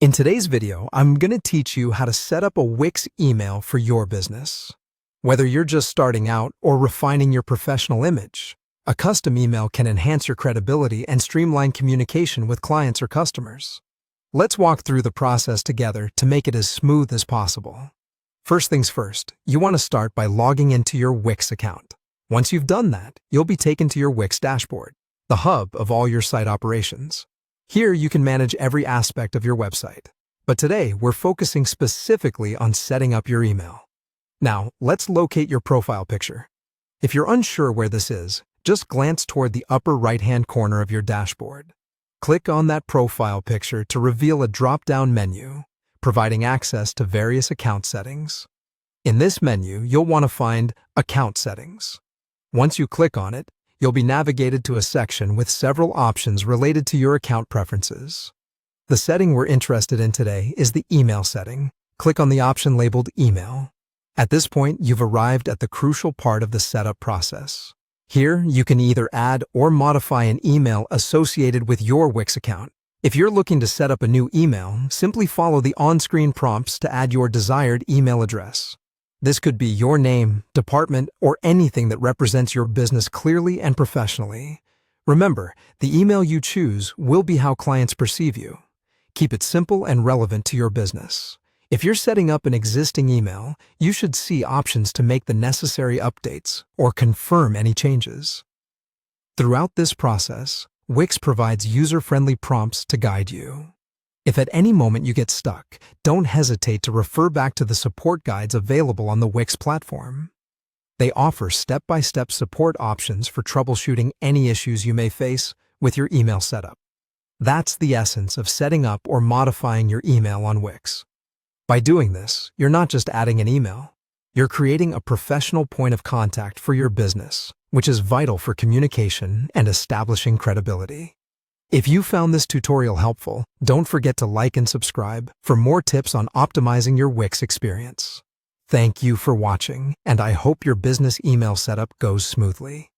In today's video, I'm going to teach you how to set up a Wix email for your business. Whether you're just starting out or refining your professional image, a custom email can enhance your credibility and streamline communication with clients or customers. Let's walk through the process together to make it as smooth as possible. First things first, you want to start by logging into your Wix account. Once you've done that, you'll be taken to your Wix dashboard, the hub of all your site operations. Here you can manage every aspect of your website. But today, we're focusing specifically on setting up your email. Now, let's locate your profile picture. If you're unsure where this is, just glance toward the upper right-hand corner of your dashboard. Click on that profile picture to reveal a drop-down menu, providing access to various account settings. In this menu, you'll want to find Account Settings. Once you click on it, you'll be navigated to a section with several options related to your account preferences. The setting we're interested in today is the email setting. Click on the option labeled Email. At this point, you've arrived at the crucial part of the setup process. Here, you can either add or modify an email associated with your Wix account. If you're looking to set up a new email, simply follow the on-screen prompts to add your desired email address. This could be your name, department, or anything that represents your business clearly and professionally. Remember, the email you choose will be how clients perceive you. Keep it simple and relevant to your business. If you're setting up an existing email, you should see options to make the necessary updates or confirm any changes. Throughout this process, Wix provides user-friendly prompts to guide you. If at any moment you get stuck, don't hesitate to refer back to the support guides available on the Wix platform. They offer step-by-step support options for troubleshooting any issues you may face with your email setup. That's the essence of setting up or modifying your email on Wix. By doing this, you're not just adding an email. You're creating a professional point of contact for your business, which is vital for communication and establishing credibility. If you found this tutorial helpful, don't forget to like and subscribe for more tips on optimizing your Wix experience. Thank you for watching, and I hope your business email setup goes smoothly.